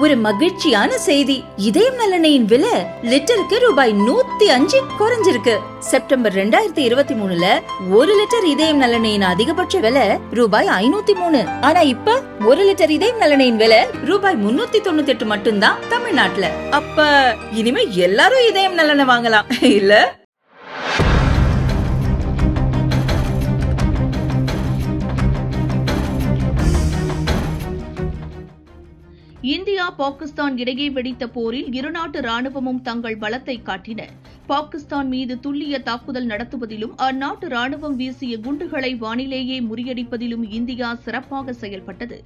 ஒரு மகிழ்ச்சியான செய்தி. இதயம் நல்லெண்ணெயின் விலை லிட்டருக்கு ரூபாய் 105 குறைஞ்சிருக்கு. செப்டம்பர் 2023ல 1 லிட்டர் இதயம் நல்லெண்ணெயின் அதிகபட்ச விலை ரூபாய் 503. ஆனா இப்ப 1 லிட்டர் இதயம் நல்லெண்ணெயின் விலை ரூபாய் 398 மட்டும்தான் தமிழ்நாட்டுல. அப்ப இனிமே எல்லாரும் இதயம் நல்லெண்ணெய் வாங்கலாம் இல்ல? இந்தியா பாகிஸ்தான் இடையே வெடித்த போரில் இருநாட்டு ராணுவமும் தங்கள் பலத்தை காட்டின. பாகிஸ்தான் மீது துல்லிய தாக்குதல் நடத்துவதிலும் அந்நாட்டு ராணுவம் வீசிய குண்டுகளை வானிலேயே முறியடிப்பதிலும் இந்தியா சிறப்பாக செயல்பட்டது.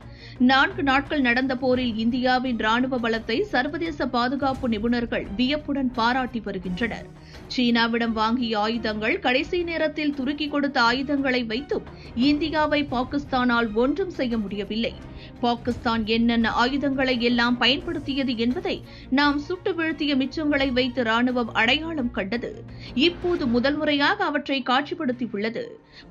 4 நாட்கள் நடந்த போரில் இந்தியாவின் ராணுவ பலத்தை சர்வதேச பாதுகாப்பு நிபுணர்கள் வியப்புடன் பாராட்டி வருகின்றனர். சீனாவிடம் வாங்கிய ஆயுதங்கள், கடைசி நேரத்தில் துருக்கி கொடுத்த ஆயுதங்களை வைத்தும் இந்தியாவை பாகிஸ்தானால் ஒன்றும் செய்ய முடியவில்லை. பாகிஸ்தான் என்னென்ன ஆயுதங்களை எல்லாம் பயன்படுத்தியது என்பதை நாம் சுட்டு வீழ்த்திய மிச்சங்களை வைத்து ராணுவம் அடையாளம் கண்டது. இப்போது முதல் முறையாக அவற்றை காட்சிப்படுத்தியுள்ளது.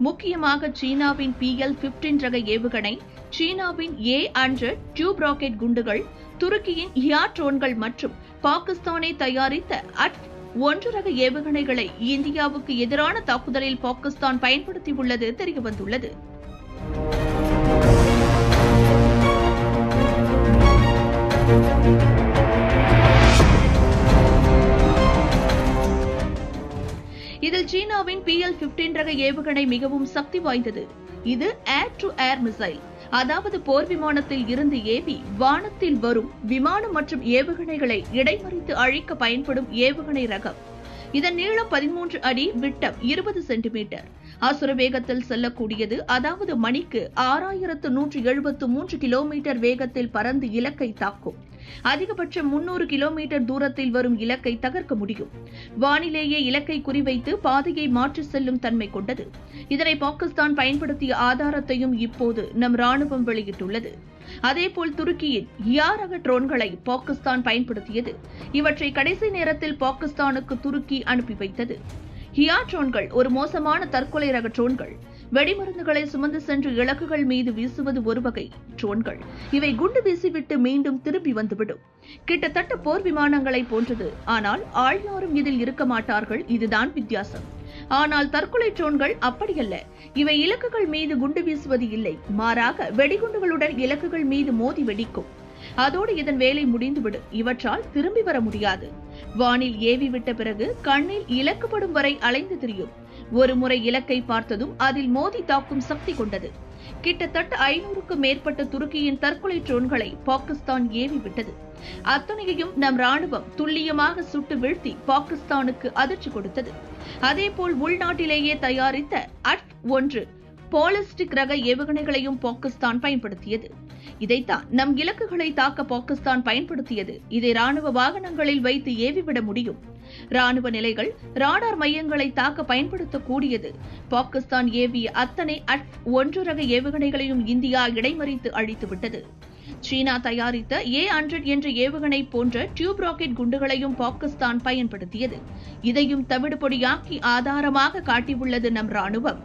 முக்கியமாக சீனாவின் PL-15 ரக ஏவுகணை, சீனாவின் A-100 டியூப் ராக்கெட் குண்டுகள், துருக்கியின் ஹியார் ட்ரோன்கள் மற்றும் பாகிஸ்தானை தயாரித்த AT-1 ரக ஏவுகணைகளை இந்தியாவுக்கு எதிரான தாக்குதலில் பாகிஸ்தான் பயன்படுத்தியுள்ளது தெரியவந்துள்ளது. இதில் சீனாவின் PL-15 ரக ஏவுகணை மிகவும் சக்தி வாய்ந்தது. இது ஏர் டு ஏர் மிசைல், அதாவது போர் விமானத்தில் இருந்து ஏவி வானத்தில் வரும் விமானம் மற்றும் ஏவுகணைகளை இடைமறித்து அழிக்க பயன்படும் ஏவுகணை ரகம். இதன் நீளம் 13 அடி, விட்டம் 20 சென்டிமீட்டர். அசுர வேகத்தில் செல்லக்கூடியது, அதாவது மணிக்கு 6173 கிலோமீட்டர் வேகத்தில் பறந்து இலக்கை தாக்கும். அதிகபட்சம் 300 கிலோமீட்டர் தூரத்தில் வரும் இலக்கை தகர்க்க முடியும். வானிலேயே இலக்கை குறிவைத்து பாதையை மாற்றி செல்லும் தன்மை கொண்டது. இதனை பாகிஸ்தான் பயன்படுத்திய ஆதாரத்தையும் இப்போது நம் ராணுவம் வெளியிட்டுள்ளது. அதேபோல் துருக்கியின் ஹியார் ரக ட்ரோன்களை பாகிஸ்தான் பயன்படுத்தியது. இவற்றை கடைசி நேரத்தில் பாகிஸ்தானுக்கு துருக்கி அனுப்பி வைத்தது. ஹியார் ட்ரோன்கள் ஒரு மோசமான தற்கொலை ரக ட்ரோன்கள். வெடிமருந்துகளை சுமந்து சென்று இலக்குகள் மீது வீசுவது ஒரு வகை ட்ரோன்கள். இவை குண்டு வீசிவிட்டு மீண்டும் திரும்பி வந்துவிடும். கிட்டத்தட்ட போர் விமானங்களை போன்றது. ஆனால் ஆள் யாரும் இதில் இருக்க மாட்டார்கள். இதுதான் வித்தியாசம். ஆனால் தற்கொலை ட்ரோன்கள் அப்படியல்ல. இவை இலக்குகள் மீது குண்டு வீசுவது இல்லை, மாறாக வெடிகுண்டுகளுடன் இலக்குகள் மீது மோதி வெடிக்கும். அதோடு இதன் வேலை முடிந்துவிடும். இவற்றால் திரும்பி வர முடியாது. வானில் ஏவி விட்ட பிறகு கண்ணில் இலக்குப்படும் வரை அலைந்து திரியும். ஒரு முறை இலக்கை பார்த்ததும் அதில் மோதி தாக்கும் சக்தி கொண்டது. கிட்டத்தட்ட 500க்கும் மேற்பட்ட துருக்கியின் தற்கொலை ட்ரோன்களை பாகிஸ்தான் ஏவி விட்டது. அத்தனையையும் நம் ராணுவம் துல்லியமாக சுட்டு வீழ்த்தி பாகிஸ்தானுக்கு அதிர்ச்சி கொடுத்தது. அதேபோல் உள்நாட்டிலேயே தயாரித்த AT-1 பாலிஸ்டிக் ரக ஏவுகணைகளையும் பாகிஸ்தான் பயன்படுத்தியது. இதைத்தான் நம் இலக்குகளை தாக்க பாகிஸ்தான் பயன்படுத்தியது. இதை ராணுவ வாகனங்களில் வைத்து ஏவிவிட முடியும். ராணுவ நிலைகள், ராடார் மையங்களை தாக்க பயன்படுத்தக்கூடியது. பாகிஸ்தான் ஏவிய அத்தனை AT-1 ரக ஏவுகணைகளையும் இந்தியா இடைமறித்து அழித்துவிட்டது. சீனா தயாரித்த A-100 என்ற ஏவுகணை போன்ற டியூப் ராக்கெட் குண்டுகளையும் பாகிஸ்தான் பயன்படுத்தியது. இதையும் தவிடுபொடியாக்கி ஆதாரமாக காட்டியுள்ளது நம் ராணுவம்.